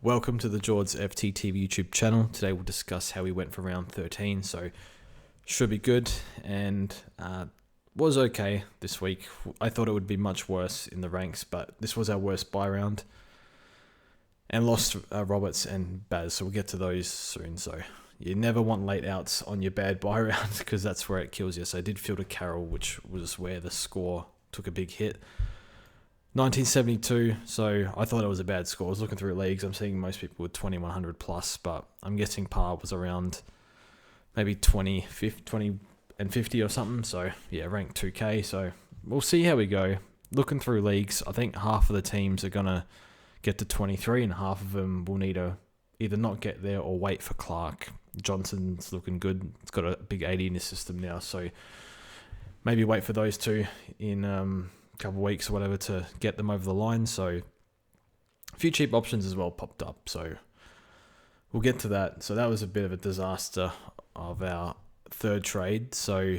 Welcome to the George's FTTV YouTube channel. Today we'll discuss how we went for round 13, so should be good, and was okay this week. I thought it would be much worse in the ranks, but this was our worst buy round, and lost Roberts and Baz, so we'll get to those soon. So you never want late outs on your bad buy round because that's where it kills you. So I did field a Carroll, which was where the score took a big hit. 1972, so I thought it was a bad score. I was looking through leagues, I'm seeing most people with 2100 plus, but I'm guessing par was around maybe 20 and 50 or something. So yeah, ranked 2K, so we'll see how we go. Looking through leagues, I think half of the teams are going to get to 23 and half of them will need to either not get there or wait for Clark. Johnson's looking good. It's got a big 80 in his system now, so maybe wait for those two in couple of weeks or whatever to get them over the line. So a few cheap options as well popped up, so we'll get to that. So that was a bit of a disaster of our third trade. So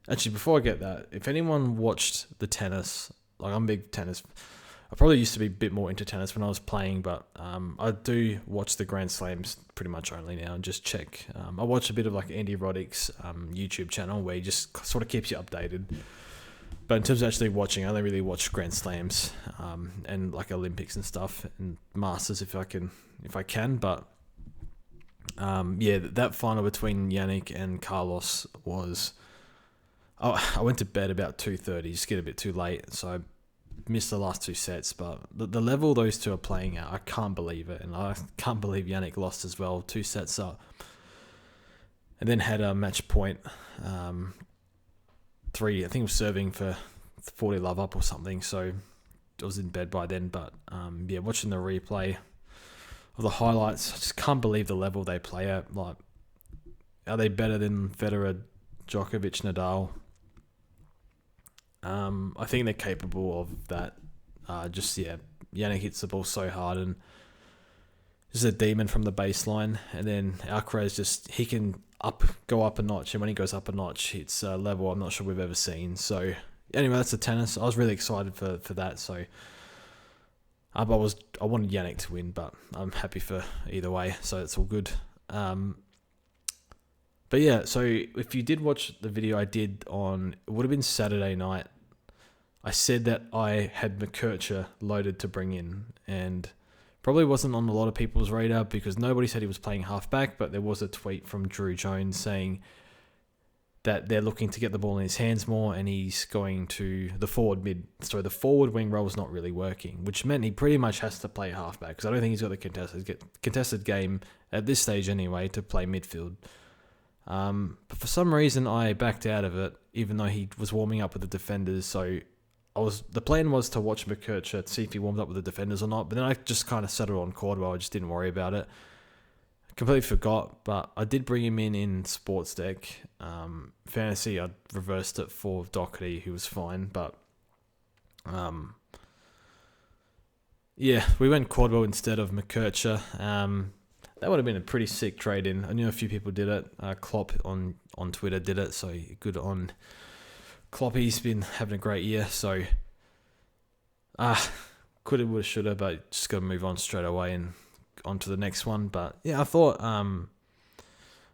actually, before I get that, if anyone watched the tennis, like I'm big tennis, I probably used to be a bit more into tennis when I was playing, but I do watch the Grand Slams pretty much only now and just check. I watch a bit of like Andy Roddick's YouTube channel where he just sort of keeps you updated. But in terms of actually watching, I only really watch Grand Slams and like Olympics and stuff and Masters if I can. But yeah, that final between Yannick and Carlos was. I went to bed about 2:30, just get a bit too late, so I missed the last two sets, but the level those two are playing at, I can't believe it, and I can't believe Yannick lost as well, 2 sets up, and then had a match point 3, I think it was serving for 40 love up or something, so I was in bed by then, but yeah, watching the replay of the highlights, I just can't believe the level they play at. Like, are they better than Federer, Djokovic, Nadal? I think they're capable of that. Yannick hits the ball so hard and is a demon from the baseline. And then Alcaraz he can go up a notch, and when he goes up a notch, it's a level I'm not sure we've ever seen. So anyway, that's the tennis. I was really excited for that. So I wanted Yannick to win, but I'm happy for either way. So it's all good. But yeah, so if you did watch the video I did it would have been Saturday night, I said that I had MCKERCHER loaded to bring in, and probably wasn't on a lot of people's radar because nobody said he was playing halfback, but there was a tweet from Drew Jones saying that they're looking to get the ball in his hands more, and he's going to the forward wing role is not really working, which meant he pretty much has to play halfback because I don't think he's got the contested game at this stage anyway to play midfield. But for some reason I backed out of it, even though he was warming up with the defenders. So the plan was to watch MCKERCHER to see if he warmed up with the defenders or not. But then I just kind of settled on Cordwell. I just didn't worry about it. Completely forgot, but I did bring him in sports deck. Fantasy, I reversed it for Doherty, who was fine. But yeah, we went Cordwell instead of MCKERCHER. That would have been a pretty sick trade-in. I knew a few people did it. Klopp on Twitter did it, so good on Klopp. He's been having a great year, so coulda, woulda, shoulda, but just got to move on straight away and on to the next one. But yeah, I thought,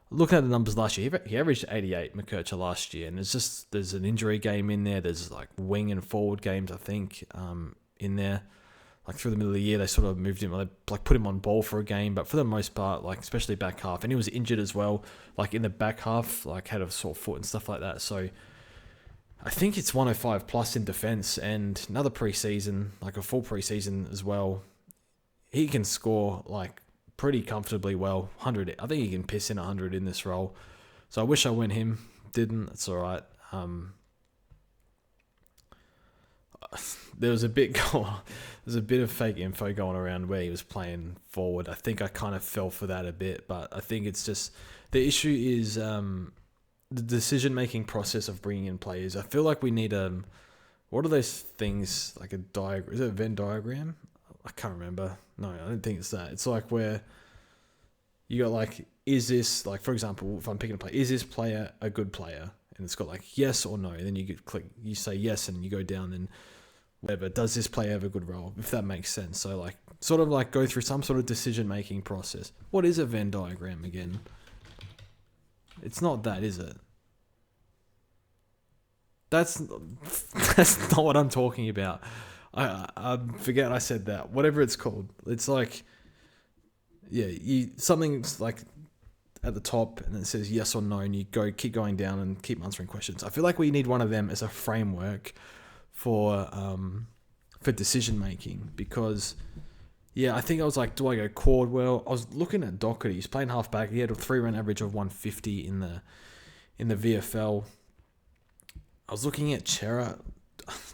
looking at the numbers last year, he averaged 88, MCKERCHER last year, and there's an injury game in there. There's like wing and forward games, I think, in there. Like through the middle of the year, they sort of moved him, like put him on ball for a game, but for the most part, like especially back half, and he was injured as well, like in the back half, like had a sore foot and stuff like that. So I think it's 105 plus in defense, and another preseason, like a full preseason as well. He can score like pretty comfortably well, 100. I think he can piss in 100 in this role. So I wish I went him, didn't. That's all right. There was a bit of fake info going around where he was playing forward. I think I kind of fell for that a bit, but I think it's just the issue is the decision-making process of bringing in players. I feel like we need what are those things, like a diagram? Is it a Venn diagram? I can't remember. No, I don't think it's that. It's like where you got like, is this, like for example, if I'm picking a player, is this player a good player? And it's got like yes or no. And then you say yes and you go down, and whatever, does this player have a good role, if that makes sense. So like sort of like go through some sort of decision making process. What is a Venn diagram again? It's not that, is it? That's not what I'm talking about. I forget I said that. Whatever it's called. It's like, yeah, something's like at the top and it says yes or no, and you keep going down and keep answering questions. I feel like we need one of them as a framework for decision making, because yeah, I think I was like, do I go Cordwell? I was looking at Doherty. He's playing halfback. He had a 3-run average of 150 in the VFL. I was looking at Chera.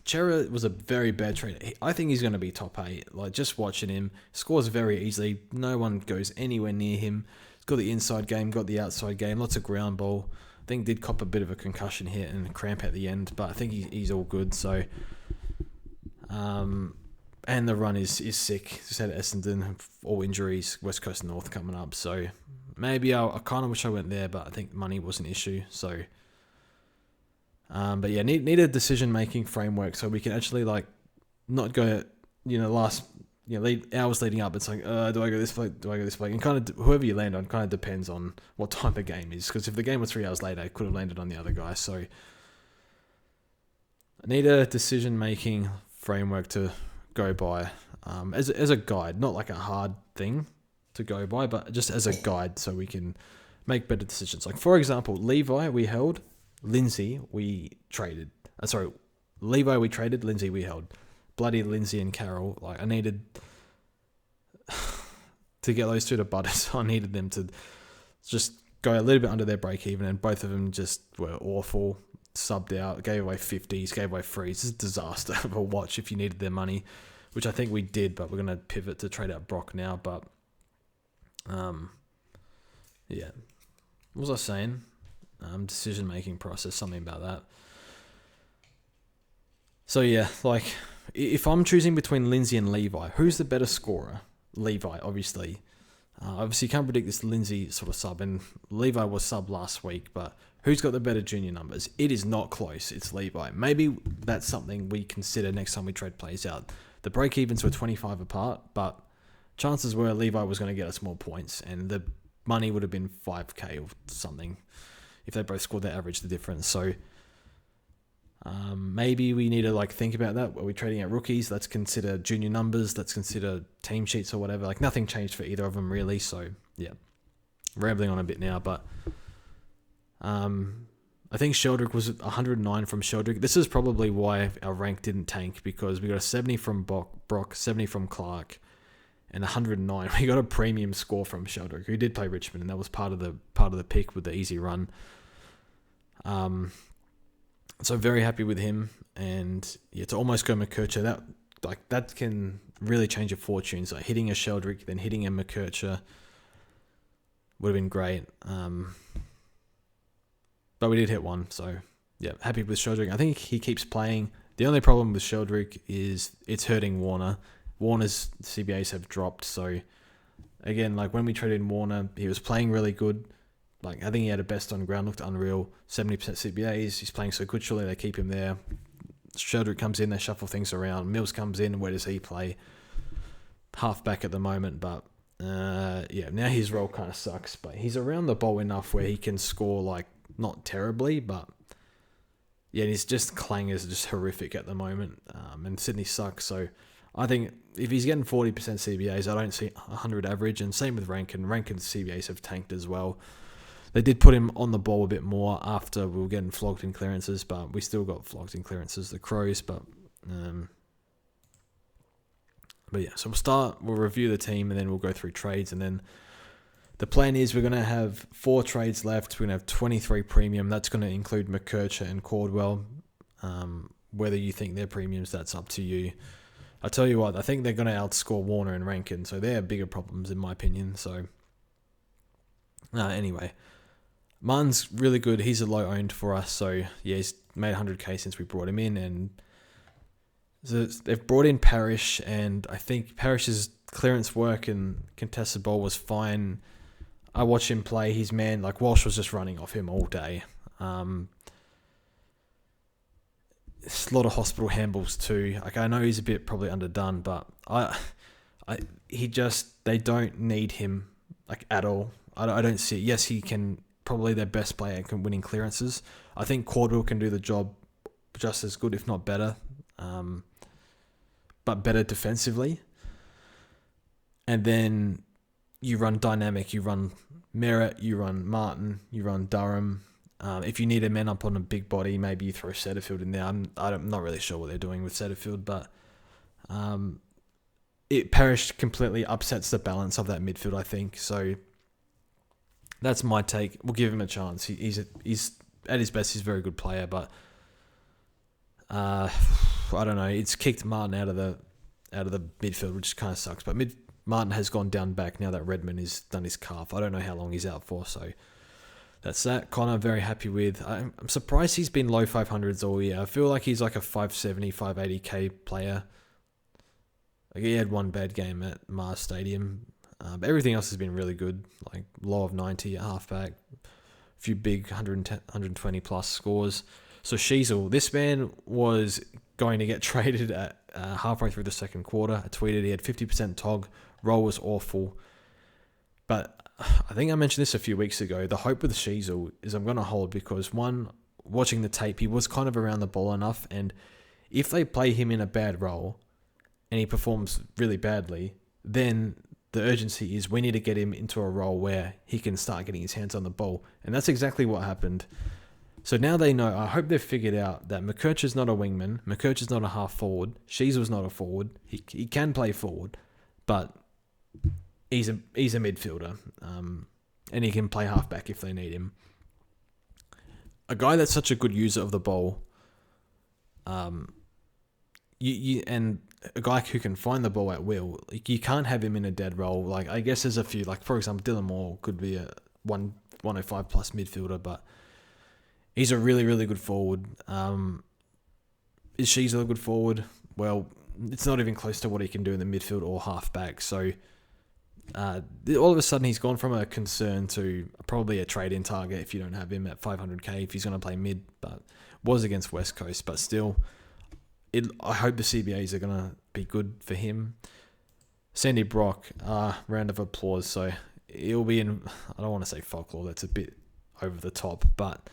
Chera was a very bad trade. I think he's going to be top 8. Like, just watching him, scores very easily. No one goes anywhere near him. He's got the inside game, got the outside game, lots of ground ball. I think did cop a bit of a concussion hit and a cramp at the end, but I think he's all good. So, and the run is sick. Just had Essendon, all injuries, West Coast North coming up. So maybe I kind of wish I went there, but I think money was an issue. So. But yeah, need a decision-making framework so we can actually like not go, hours leading up. It's like, do I go this way? Do I go this way? And kind of whoever you land on kind of depends on what type of game is. Because if the game was 3 hours later, I could have landed on the other guy. So I need a decision-making framework to go by as a guide, not like a hard thing to go by, but just as a guide so we can make better decisions. Like, for example, Levi we held. Lindsay, we traded. Levi, we traded. Lindsay, we held. Bloody Lindsay and Carroll. Like, I needed to get those two to butters. I needed them to just go a little bit under their break even, and both of them just were awful. Subbed out, gave away 50s, gave away frees. It's a disaster of a watch if you needed their money, which I think we did, but we're going to pivot to trade out Brock now. But, yeah. What was I saying? Decision-making process, something about that. So yeah, like, if I'm choosing between Lindsay and Levi, who's the better scorer? Levi, obviously. Obviously, you can't predict this Lindsay sort of sub, and Levi was sub last week, but who's got the better junior numbers? It is not close. It's Levi. Maybe that's something we consider next time we trade plays out. The break-evens were 25 apart, but chances were Levi was going to get us more points, and the money would have been 5k or something. If they both scored their average, the difference. So maybe we need to like think about that. Are we trading out rookies? Let's consider junior numbers. Let's consider team sheets or whatever. Like, nothing changed for either of them really. So yeah, rambling on a bit now, but I think Sheldrick was 109 from Sheldrick. This is probably why our rank didn't tank, because we got a 70 from Brock, 70 from Clark, and 109. We got a premium score from Sheldrick, who did play Richmond, and that was part of the pick with the easy run. So very happy with him, and yeah, to almost go McKercher, that can really change your fortunes. Like hitting a Sheldrick, then hitting a McKercher would have been great. But we did hit one, so yeah, happy with Sheldrick. I think he keeps playing. The only problem with Sheldrick is it's hurting Warner. Warner's CBAs have dropped, so again, like when we traded in Warner, he was playing really good. Like, I think he had a best on ground, looked unreal. 70% CBAs, he's playing so good, surely they keep him there. Sheldrick comes in, they shuffle things around. Mills comes in, where does he play? Halfback at the moment, but yeah, now his role kind of sucks, but he's around the ball enough where he can score, like, not terribly, but yeah, his just clangers are just horrific at the moment, and Sydney sucks, so I think if he's getting 40% CBAs, I don't see 100 average, and same with Rankin. Rankin's CBAs have tanked as well. They did put him on the ball a bit more after we were getting flogged in clearances, but we still got flogged in clearances, the Crows. But yeah, so we'll review the team, and then we'll go through trades, and then the plan is we're going to have 4 trades left. We're going to have 23 premium. That's going to include McKercher and Cordwell. Whether you think they're premiums, that's up to you. I tell you what, I think they're going to outscore Warner and Rankin, so they're bigger problems in my opinion. So anyway, Martin's really good. He's a low owned for us, so yeah, he's made 100k since we brought him in, and so they've brought in Parrish, and I think Parrish's clearance work and contested ball was fine. I watched him play. His man, like Walsh was just running off him all day. it's a lot of hospital handballs too. Like, I know he's a bit probably underdone, but they don't need him like at all. I don't see it. Yes, he can probably their best player and winning clearances. I think Cordwell can do the job just as good, if not better, but better defensively. And then you run dynamic, you run Merritt, you run Martin, you run Durham. If you need a man up on a big body, maybe you throw Setterfield in there. I'm not really sure what they're doing with Setterfield, but Parrish completely upsets the balance of that midfield, I think. So that's my take. We'll give him a chance. He's at his best. He's a very good player, but I don't know. It's kicked Martin out of the midfield, which kind of sucks. But Martin has gone down back now that Redmond has done his calf. I don't know how long he's out for, so that's that. Connor, very happy with. I'm surprised he's been low 500s all year. I feel like he's like a 570, 580k player. Like, he had one bad game at Mars Stadium. But everything else has been really good. Like low of 90 at halfback. A few big 110, 120 plus scores. So Sheasel, this man was going to get traded at halfway through the second quarter. I tweeted he had 50% TOG. Roll was awful. But I think I mentioned this a few weeks ago. The hope with Sheasel is I'm going to hold because, one, watching the tape, he was kind of around the ball enough. And if they play him in a bad role and he performs really badly, then the urgency is we need to get him into a role where he can start getting his hands on the ball. And that's exactly what happened. So now they know. I hope they've figured out that McKercher's not a wingman. McKercher's not a half forward. Sheasel's not a forward. He can play forward, but he's a midfielder, and he can play halfback if they need him. A guy that's such a good user of the ball, and a guy who can find the ball at will. Like, you can't have him in a dead role. Like, I guess there's a few. Like, for example, Dylan Moore could be a 105 plus midfielder, but he's a really, really good forward. Is Sheasel a good forward? Well, it's not even close to what he can do in the midfield or halfback. So all of a sudden he's gone from a concern to probably a trade-in target if you don't have him at 500k if he's going to play mid, but was against West Coast. But still, I hope the CBAs are going to be good for him. Sandy Brock, round of applause. So he'll be in, I don't want to say folklore, that's a bit over the top, but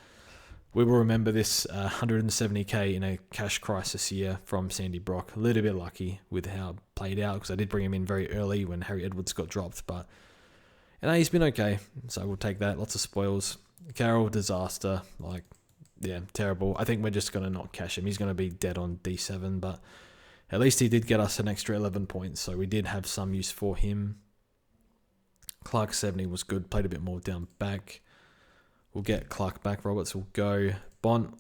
we will remember this 170k in a cash crisis year from Sandy Brock. A little bit lucky with how it played out because I did bring him in very early when Harry Edwards got dropped, but he's been okay, so we'll take that. Lots of spoils. Carroll, disaster. Like, yeah, terrible. I think we're just going to not cash him. He's going to be dead on D7, but at least he did get us an extra 11 points, so we did have some use for him. Clark 70 was good, played a bit more down back. We'll get Clark back. Roberts will go. Bont,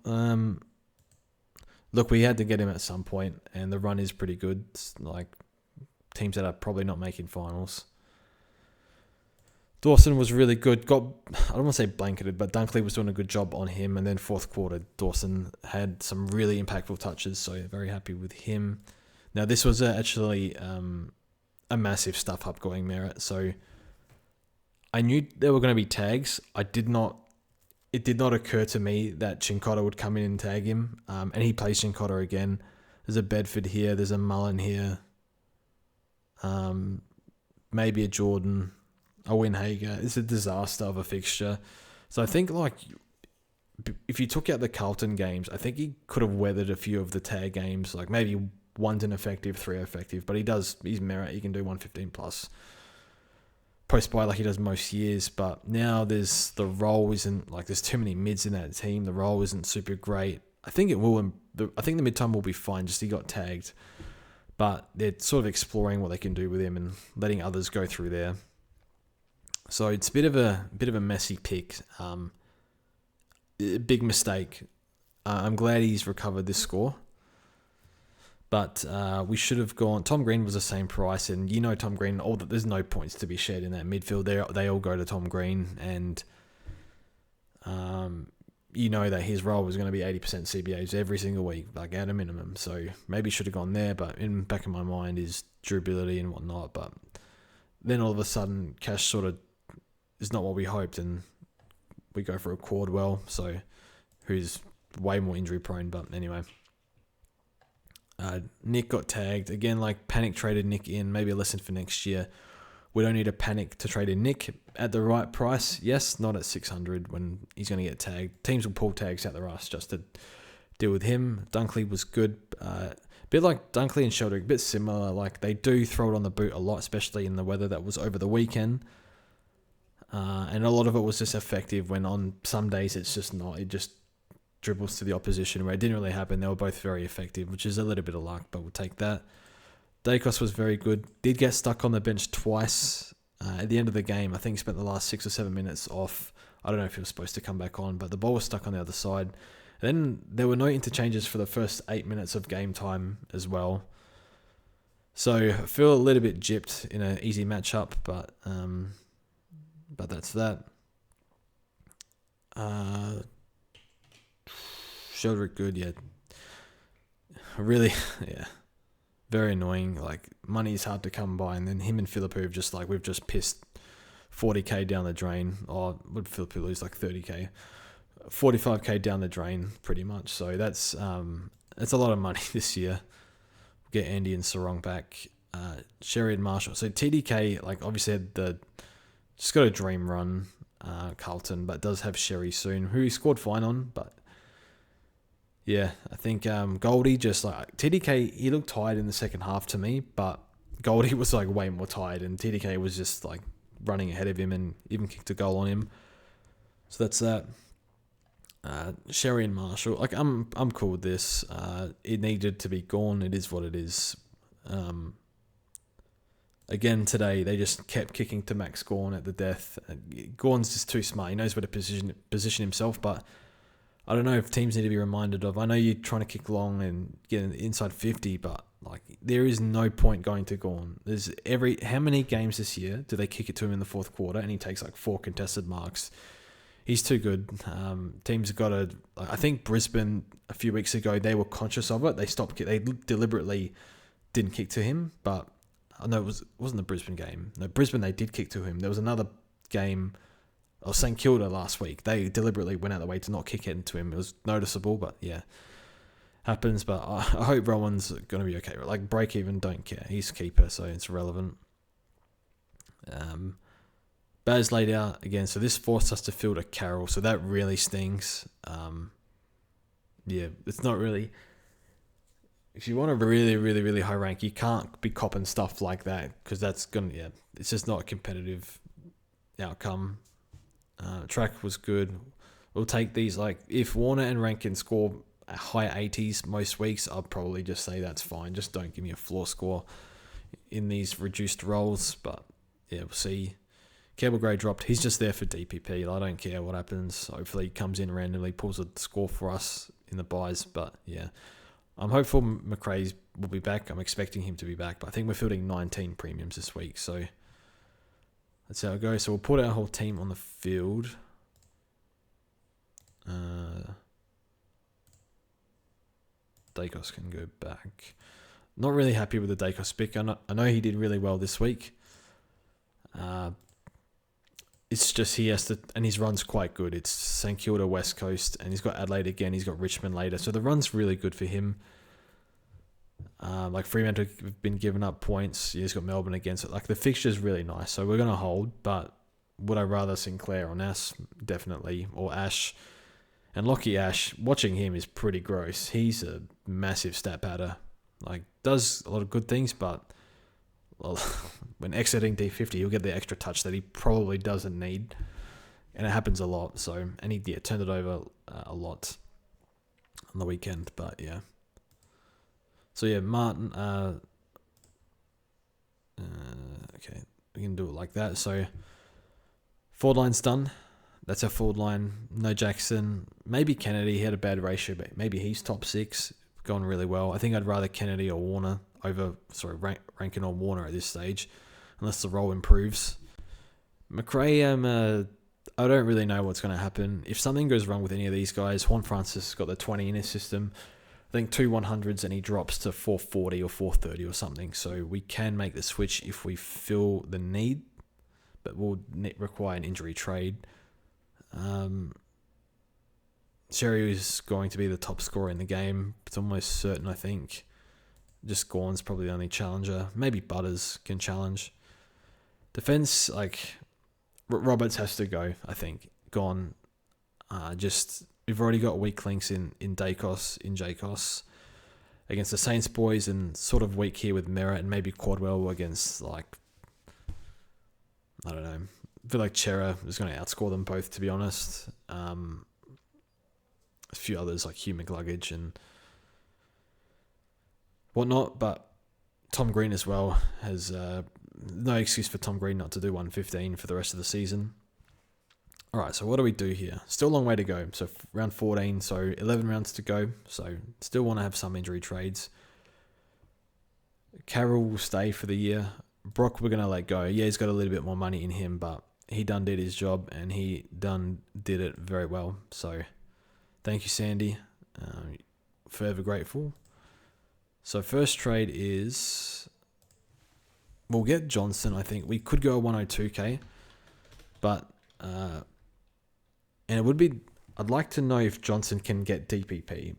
look, we had to get him at some point, and the run is pretty good. It's like teams that are probably not making finals. Dawson was really good. I don't want to say blanketed, but Dunkley was doing a good job on him. And then fourth quarter, Dawson had some really impactful touches, so very happy with him. Now, this was actually a massive stuff up going Merritt, so I knew there were going to be tags. It did not occur to me that Chincotta would come in and tag him, and he plays Chincotta again. There's a Bedford here, there's a Mullen here, maybe a Jordan, a Winhager. It's a disaster of a fixture. So I think, like, if you took out the Carlton games, I think he could have weathered a few of the tag games, like maybe one's ineffective, three effective, but he's Merritt, he can do 115 plus. Post by like he does most years, but now there's there's too many mids in that team. The role isn't super great. I think I think the mid-time will be fine, just he got tagged, but they're sort of exploring what they can do with him and letting others go through there. So it's a bit of a messy pick, big mistake. I'm glad he's recovered this score. But we should have gone. Tom Green was the same price, and Tom Green. There's no points to be shared in that midfield. They all go to Tom Green, and that his role was going to be 80% CBAs every single week, like at a minimum. So maybe should have gone there. But in the back of my mind is durability and whatnot. But then all of a sudden, Cash sort of is not what we hoped, and we go for a Cordwell, so who's way more injury prone. But anyway. Nick got tagged. Again, like panic traded Nick in. Maybe a lesson for next year. We don't need to panic to trade in Nick at the right price. Yes, not at 600 when he's going to get tagged. Teams will pull tags out their ass just to deal with him. Dunkley was good. A bit like Dunkley and Sheldrick, a bit similar. Like they do throw it on the boot a lot, especially in the weather that was over the weekend. And a lot of it was just effective when on some days it's just not. It just dribbles to the opposition where it didn't really happen. They were both very effective, which is a little bit of luck, but we'll take that. Dacos was very good. Did get stuck on the bench twice at the end of the game. I think he spent the last 6 or 7 minutes off. I don't know if he was supposed to come back on, but the ball was stuck on the other side. And then there were no interchanges for the first 8 minutes of game time as well. So I feel a little bit gypped in an easy matchup, but that's that. Sheldrick good, yeah. Really, yeah. Very annoying. Like, money's hard to come by, and then him and Philippou have just, like, we've just pissed 40k down the drain. Or would Philippou lose, like, 30k? 45k down the drain, pretty much. So that's a lot of money this year. Get Andy and Sarong back. Sherry and Marshall. So TDK, like, obviously had just got a dream run, Carlton, but does have Sherry soon, who he scored fine on, but yeah, I think Goldie just like TDK, he looked tired in the second half to me, but Goldie was like way more tired, and TDK was just like running ahead of him and even kicked a goal on him. So that's that. Sherry and Marshall, like I'm cool with this. It needed to be gone. It is what it is. Again today, they just kept kicking to Max Gawn at the death. Gawn's just too smart. He knows where to position himself, but I don't know if teams need to be reminded of. I know you're trying to kick long and get inside 50, but like there is no point going to Gawn. There's how many games this year do they kick it to him in the fourth quarter and he takes like 4 contested marks? He's too good. Teams have got to. I think Brisbane a few weeks ago they were conscious of it. They stopped. They deliberately didn't kick to him, but I know it wasn't the Brisbane game. No, Brisbane they did kick to him. There was another game. Or St Kilda last week. They deliberately went out of the way to not kick it into him. It was noticeable, but yeah, happens. But I hope Rowan's going to be okay. Like break even, don't care. He's a keeper, so it's relevant. Baz laid out again, so this forced us to field a Carroll, so that really stings. Yeah, it's not really. If you want a really, really, really high rank, you can't be copping stuff like that because that's gonna. Yeah, it's just not a competitive outcome. Track was good. We'll take these. Like if Warner and Rankin score a high 80s most weeks, I'll probably just say that's fine. Just don't give me a floor score in these reduced roles. But yeah, we'll see. Cable Gray dropped. He's just there for DPP. I don't care what happens. Hopefully he comes in randomly, pulls a score for us in the buys. But yeah, I'm hopeful McRae will be back. I'm expecting him to be back. But I think we're fielding 19 premiums this week. So that's how it goes. So we'll put our whole team on the field. Dacos can go back. Not really happy with the Dacos pick. I know he did really well this week. It's just he has to, and his run's quite good. It's St Kilda, West Coast, and he's got Adelaide again. He's got Richmond later. So the run's really good for him. Like Fremantle have been giving up points. He's got Melbourne again. So like the fixture's really nice. So we're going to hold, but would I rather Sinclair or Nass? Definitely. Or Ash. And Lockie Ash, watching him is pretty gross. He's a massive stat padder. Like, does a lot of good things, but well, when exiting D50, he'll get the extra touch that he probably doesn't need. And it happens a lot. So, and he turned it over a lot on the weekend. But yeah. So yeah, Martin. Okay, we can do it like that. So, forward line's done. That's our forward line. No Jackson. Maybe Kennedy. He had a bad ratio, but maybe he's top 6. Gone really well. I think I'd rather Kennedy or Warner over, Rankin or Warner at this stage, unless the role improves. McRae, I don't really know what's going to happen. If something goes wrong with any of these guys, Juan Francis has got the 20 in his system. I think 2 100s and he drops to 440 or 430 or something. So we can make the switch if we feel the need, but we'll require an injury trade. Sherry is going to be the top scorer in the game. It's almost certain, I think. Just Gawn's probably the only challenger. Maybe Butters can challenge. Defense, like, Roberts has to go, I think. Gawn. We've already got weak links in Jacos against the Saints boys, and sort of weak here with Merritt and maybe Quadwell against, like, I don't know. I feel like Chera is going to outscore them both, to be honest. A few others like Hugh McLuggage and whatnot, but Tom Green as well has no excuse for Tom Green not to do 115 for the rest of the season. All right, so what do we do here? Still a long way to go. So round 14, so 11 rounds to go. So still want to have some injury trades. Carroll will stay for the year. Brock, we're going to let go. Yeah, he's got a little bit more money in him, but he done did his job, and he did it very well. So thank you, Sandy. Forever grateful. So first trade is, we'll get Johnson, I think. We could go 102k, but and it would be, I'd like to know if Johnson can get DPP.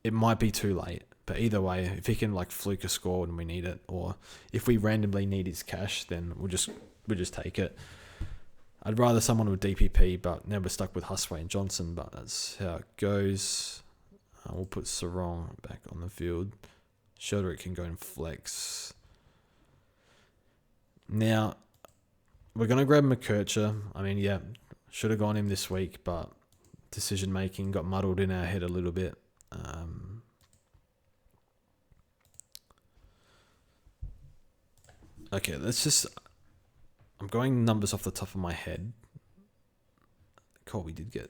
It might be too late, but either way, if he can like fluke a score when we need it, or if we randomly need his cash, then we'll just take it. I'd rather someone with DPP, but now we're stuck with Husway and Johnson, but that's how it goes. We'll put Sarong back on the field. Sheldrick can go and flex. Now, we're going to grab McKercher. I mean, yeah, should have gone him this week, but decision making got muddled in our head a little bit. Okay, let's just... I'm going numbers off the top of my head. Colby did get...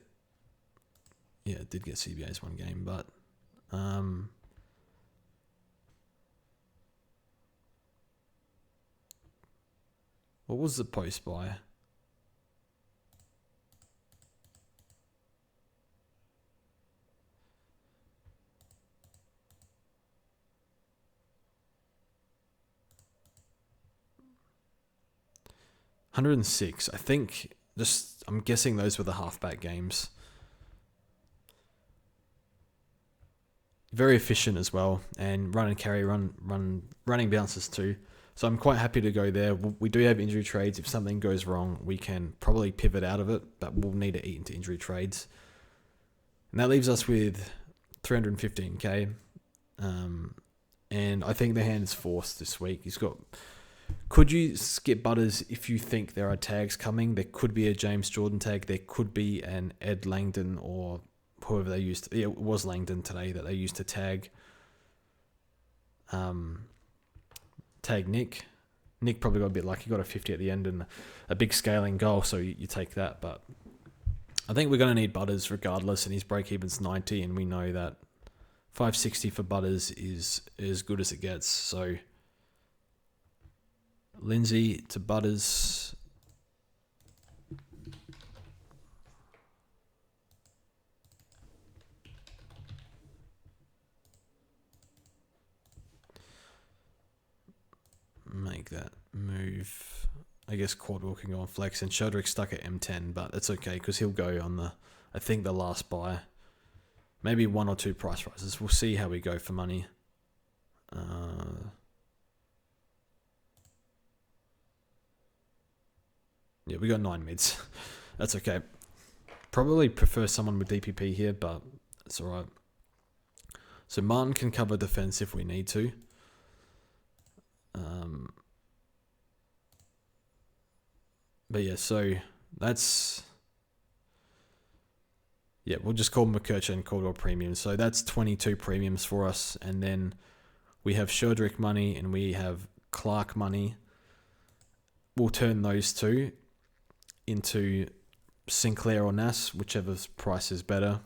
Yeah, it did get CBA's one game, but... what was the post by? $106. I think I'm guessing those were the halfback games. Very efficient as well, and run and carry, running bounces too. So I'm quite happy to go there. We do have injury trades. If something goes wrong, we can probably pivot out of it, but we'll need to eat into injury trades. And that leaves us with 315k. And I think the hand is forced this week. He's got... Could you skip Butters if you think there are tags coming? There could be a James Jordan tag. There could be an Ed Langdon or whoever they used. It was Langdon today that they used to tag. Tag Nick. Nick probably got a bit lucky. Got a 50 at the end and a big scaling goal, so you take that. But I think we're going to need Butters regardless, and his break-even's 90, and we know that 560 for Butters is as good as it gets. So... Lindsay to Butters. Make that move. I guess Quadwell can go on flex, and Sheldrick's stuck at M10, but it's okay because he'll go on I think the last buy. Maybe one or two price rises. We'll see how we go for money. Yeah, we got 9 mids. That's okay. Probably prefer someone with DPP here, but it's alright. So Martin can cover defense if we need to. But yeah, so that's... Yeah, we'll just call McKercher and Caldwell premiums. So that's 22 premiums for us. And then we have Sheldrick money and we have Clark money. We'll turn those two into Sinclair or Nass, whichever price is better.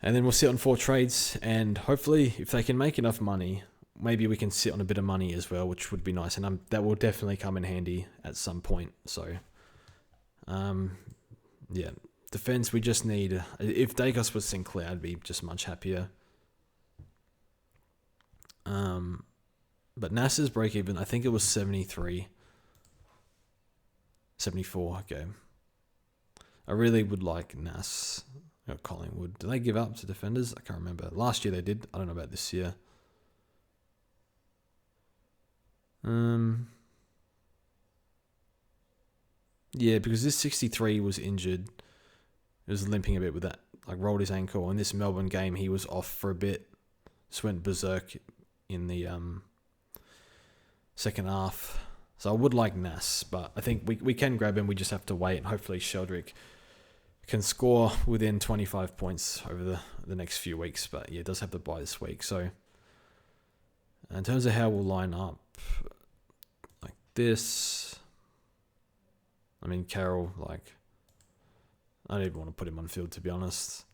And then we'll sit on 4 trades, and hopefully if they can make enough money, maybe we can sit on a bit of money as well, which would be nice, and that will definitely come in handy at some point. So yeah, defense, we just need... If Dacos was Sinclair, I'd be just much happier. But Nass's break even, I think it was 73. 74, okay. I really would like Nass. Collingwood. Do they give up to defenders? I can't remember. Last year they did. I don't know about this year. Yeah, because this 63 was injured. He was limping a bit with that. Like rolled his ankle. In this Melbourne game, he was off for a bit. Just went berserk in the second half. So I would like Nass, but I think we can grab him. We just have to wait, and hopefully Sheldrick can score within 25 points over the next few weeks. But yeah, it does have the bye this week. So in terms of how we'll line up, like this, I mean, Carroll, like, I don't even want to put him on field, to be honest.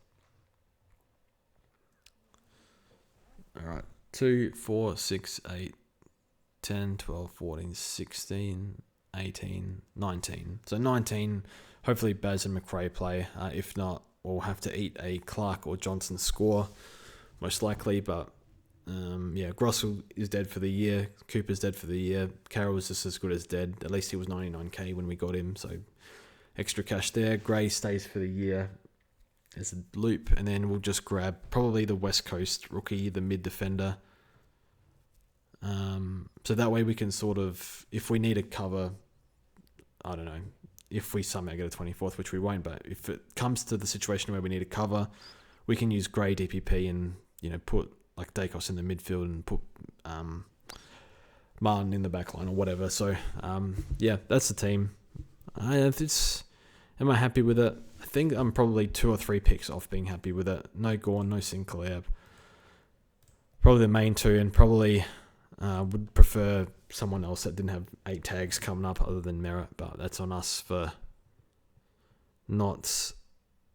All right, 2, 4, 6, 8, 10, 12, 14, 16, 18, 19. So 19, hopefully Baz and McRae play. If not, we'll have to eat a Clark or Johnson score, most likely. But yeah, Grossel is dead for the year. Cooper's dead for the year. Carroll was just as good as dead. At least he was 99k when we got him, so extra cash there. Gray stays for the year as a loop, and then we'll just grab probably the West Coast rookie, the mid defender. So that way we can sort of, if we need a cover, I don't know, if we somehow get a 24th, which we won't, but if it comes to the situation where we need a cover, we can use Gray DPP and, you know, put like Dacos in the midfield and put Martin in the back line or whatever. So yeah, that's the team. Am I happy with it? I think I'm probably 2 or 3 picks off being happy with it. No Gorn, no Sinclair. Probably the main two, and probably would prefer someone else that didn't have 8 tags coming up other than Merritt, but that's on us for not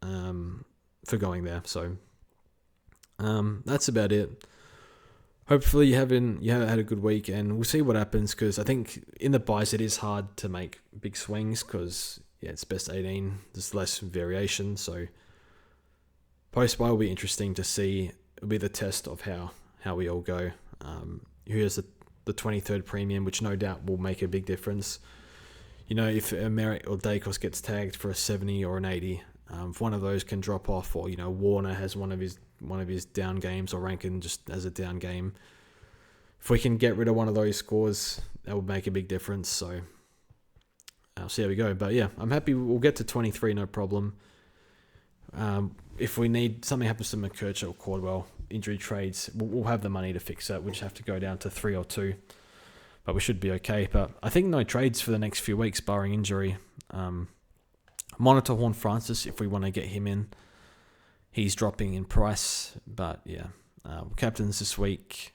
for going there. So that's about it. Hopefully you have had a good week, and we'll see what happens, because I think in the buys it is hard to make big swings because it's best 18. There's less variation, so post buy will be interesting to see. It'll be the test of how we all go. Here's the 23rd premium, which no doubt will make a big difference. You know, if Merritt or Dacos gets tagged for a 70 or an 80, if one of those can drop off, or, you know, Warner has one of his down games, or Rankin just as a down game, if we can get rid of one of those scores, that would make a big difference. So I'll see how we go. But yeah, I'm happy. We'll get to 23, no problem. If we need something happens to McKercher or Cordwell, injury trades, we'll have the money to fix that. We'll just have to go down to 3 or 2, but we should be okay. But I think no trades for the next few weeks, barring injury. Monitor Horn Francis if we want to get him in. He's dropping in price, but yeah, captains this week.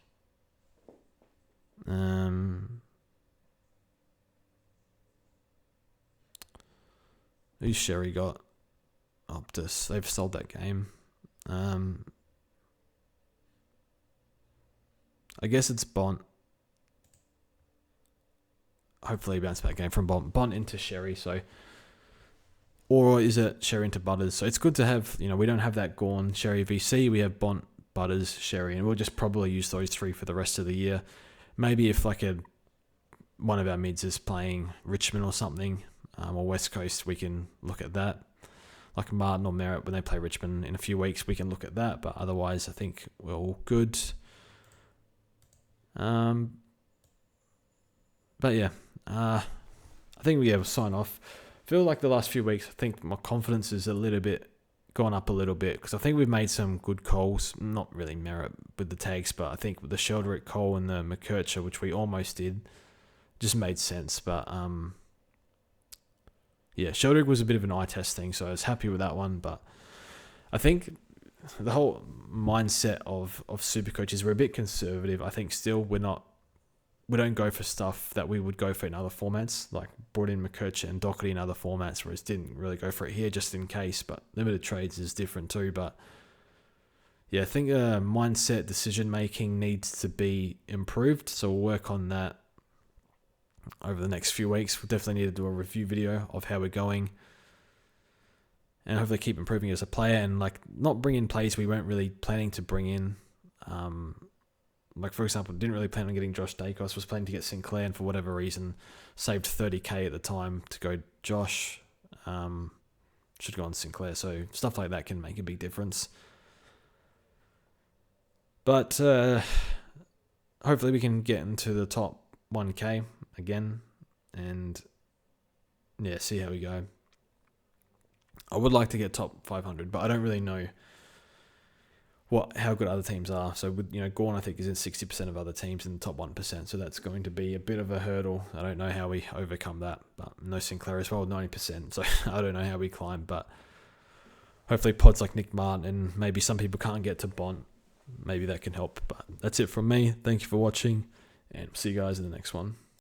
Who's Sherry got? Optus. They've sold that game. I guess it's Bont. Hopefully bounce back game from Bont. Bont into Sherry, so... Or is it Sherry into Butters? So it's good to have, you know, we don't have that Gorn Sherry VC. We have Bont, Butters, Sherry, and we'll just probably use those 3 for the rest of the year. Maybe if like one of our mids is playing Richmond or something, or West Coast, we can look at that. Like Martin or Merritt, when they play Richmond in a few weeks, we can look at that. But otherwise, I think we're all good. But yeah, I think we'll sign off. I feel like the last few weeks, I think my confidence is gone up a little bit, because I think we've made some good calls. Not really Merritt with the tags, but I think with the Sheldrick call and the McKercher, which we almost did, just made sense. But yeah, Sheldrick was a bit of an eye test thing, so I was happy with that one. But I think the whole mindset of SuperCoach is we're a bit conservative. I think still we don't go for stuff that we would go for in other formats, like brought in McKercher and Doherty in other formats, whereas didn't really go for it here just in case. But limited trades is different too. But yeah, I think mindset, decision making needs to be improved, so we'll work on that over the next few weeks. We'll definitely need to do a review video of how we're going, and hopefully keep improving as a player, and like not bring in plays we weren't really planning to bring in. Like for example, didn't really plan on getting Josh Dacos, was planning to get Sinclair, and for whatever reason saved 30k at the time to go Josh. should have gone Sinclair. So stuff like that can make a big difference. But hopefully we can get into the top 1K again and yeah, see how we go. I would like to get top 500, but I don't really know how good other teams are. So with Gorn, I think is in 60% of other teams in the top 1%. So that's going to be a bit of a hurdle. I don't know how we overcome that. But no Sinclair as well, 90%. So I don't know how we climb. But hopefully pods like Nick Martin and maybe some people can't get to Bont. Maybe that can help. But that's it from me. Thank you for watching, and see you guys in the next one.